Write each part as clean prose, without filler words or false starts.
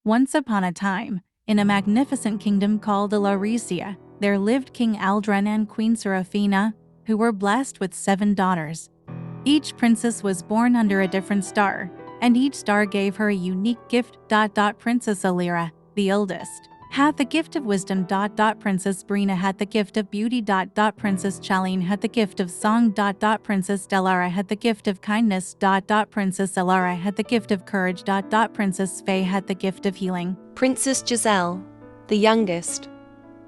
Once upon a time, in a magnificent kingdom called Elarisia, there lived King Aldren and Queen Seraphina, who were blessed with 7 daughters. Each princess was born under a different star, and each star gave her a unique gift. Princess Alira, the eldest, had the gift of wisdom. Princess Brina had the gift of beauty. Princess Celene had the gift of song. Princess Delara had the gift of kindness. Princess Elara had the gift of courage. Princess Faye had the gift of healing. Princess Giselle, the youngest,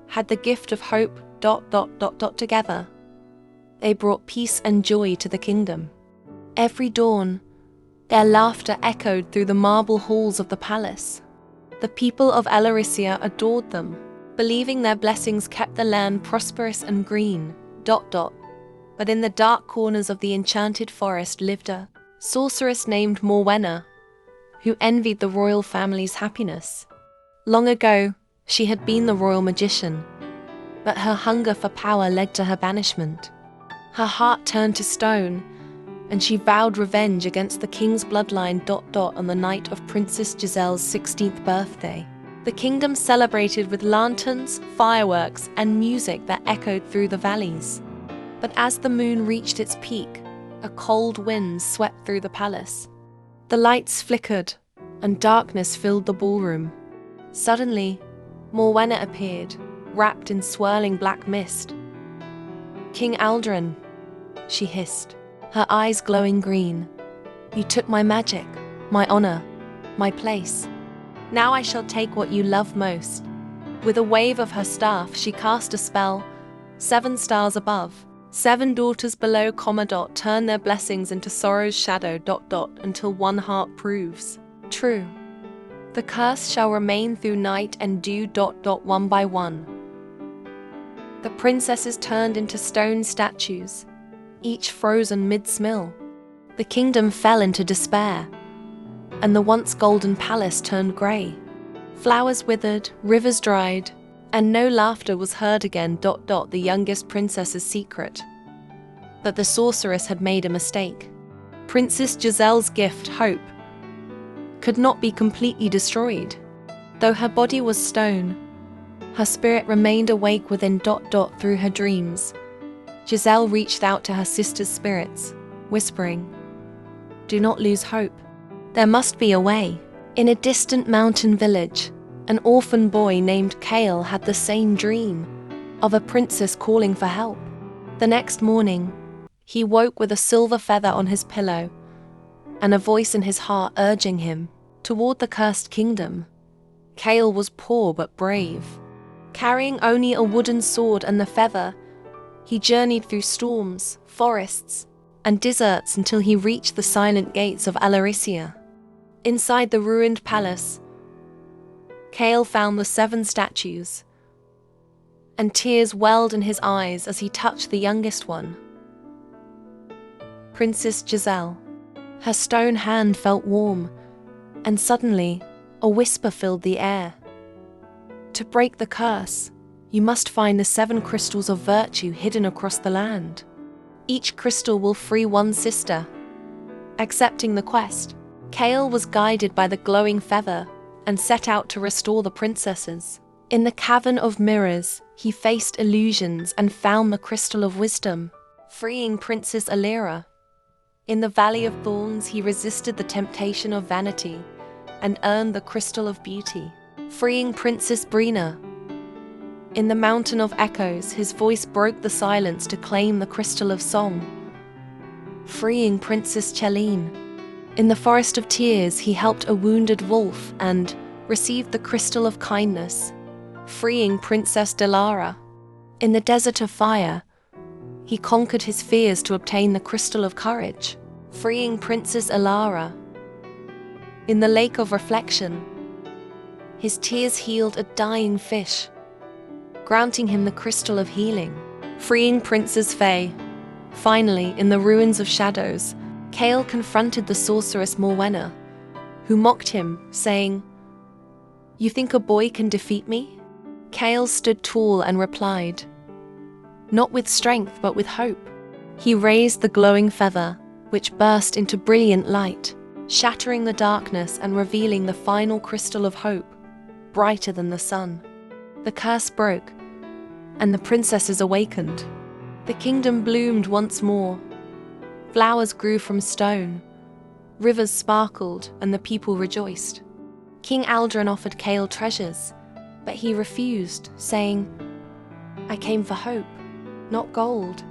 had the gift of hope. Together, they brought peace and joy to the kingdom. Every dawn, their laughter echoed through the marble halls of the palace. The people of Elarisia adored them, believing their blessings kept the land prosperous and green. But in the dark corners of the enchanted forest lived a sorceress named Morwenna, who envied the royal family's happiness. Long ago, she had been the royal magician, but her hunger for power led to her banishment. Her heart turned to stone, and she vowed revenge against the king's bloodline. On the night of Princess Giselle's 16th birthday, the kingdom celebrated with lanterns, fireworks, and music that echoed through the valleys. But as the moon reached its peak, a cold wind swept through the palace. The lights flickered, and darkness filled the ballroom. Suddenly, Morwenna appeared, wrapped in swirling black mist. "King Aldren," she hissed, her eyes glowing green, "you took my magic, my honor, my place. Now I shall take what you love most." With a wave of her staff, she cast a spell. 7 stars above, 7 daughters below, turn their blessings into sorrow's shadow. Until one heart proves true. The curse shall remain through night and dew. One by one, the princesses turned into stone statues, each frozen mid-smell. The kingdom fell into despair, and the once golden palace turned grey. Flowers withered, rivers dried, and no laughter was heard again. The youngest princess's secret: that the sorceress had made a mistake. Princess Giselle's gift, hope, could not be completely destroyed. Though her body was stone, her spirit remained awake within. Through her dreams, Giselle reached out to her sister's spirits, whispering, "Do not lose hope. There must be a way." In a distant mountain village, an orphan boy named Kale had the same dream of a princess calling for help. The next morning, he woke with a silver feather on his pillow and a voice in his heart urging him toward the cursed kingdom. Kale was poor but brave. Carrying only a wooden sword and the feather, he journeyed through storms, forests, and deserts until he reached the silent gates of Elarisia. Inside the ruined palace, Kale found the 7 statues, and tears welled in his eyes as he touched the youngest one, Princess Giselle. Her stone hand felt warm, and suddenly a whisper filled the air. "To break the curse, you must find the 7 crystals of virtue hidden across the land. Each crystal will free one sister." Accepting the quest, Kale was guided by the glowing feather and set out to restore the princesses. In the cavern of mirrors, he faced illusions and found the crystal of wisdom, freeing Princess Alira. In the Valley of Thorns, he resisted the temptation of vanity and earned the crystal of beauty, freeing Princess Brina. In the Mountain of Echoes, his voice broke the silence to claim the crystal of song, freeing Princess Celene. In the Forest of Tears, he helped a wounded wolf and received the crystal of kindness, freeing Princess Delara. In the Desert of Fire, he conquered his fears to obtain the crystal of courage, freeing Princess Elara. In the Lake of Reflection, his tears healed a dying fish, granting him the crystal of healing, freeing Princess Faye. Finally, in the Ruins of Shadows, Kale confronted the sorceress Morwenna, who mocked him, saying, "You think a boy can defeat me?" Kale stood tall and replied, "Not with strength, but with hope." He raised the glowing feather, which burst into brilliant light. shattering the darkness and revealing the final crystal of hope, brighter than the sun. The curse broke, and the princesses awakened. The kingdom bloomed once more. Flowers grew from stone, rivers sparkled, and the people rejoiced. King Aldren offered Kale treasures, but he refused, saying, "I came for hope, not gold."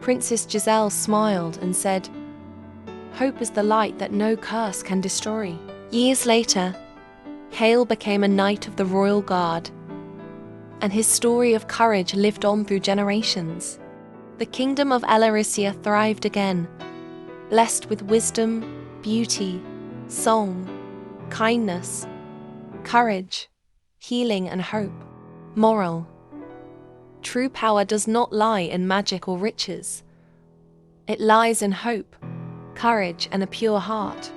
Princess Giselle smiled and said, "Hope is the light that no curse can destroy." Years later, Kale became a knight of the royal guard, and his story of courage lived on through generations. The kingdom of Elarisia thrived again, blessed with wisdom, beauty, song, kindness, courage, healing, and hope. Moral: true power does not lie in magic or riches. It lies in hope, courage, and a pure heart.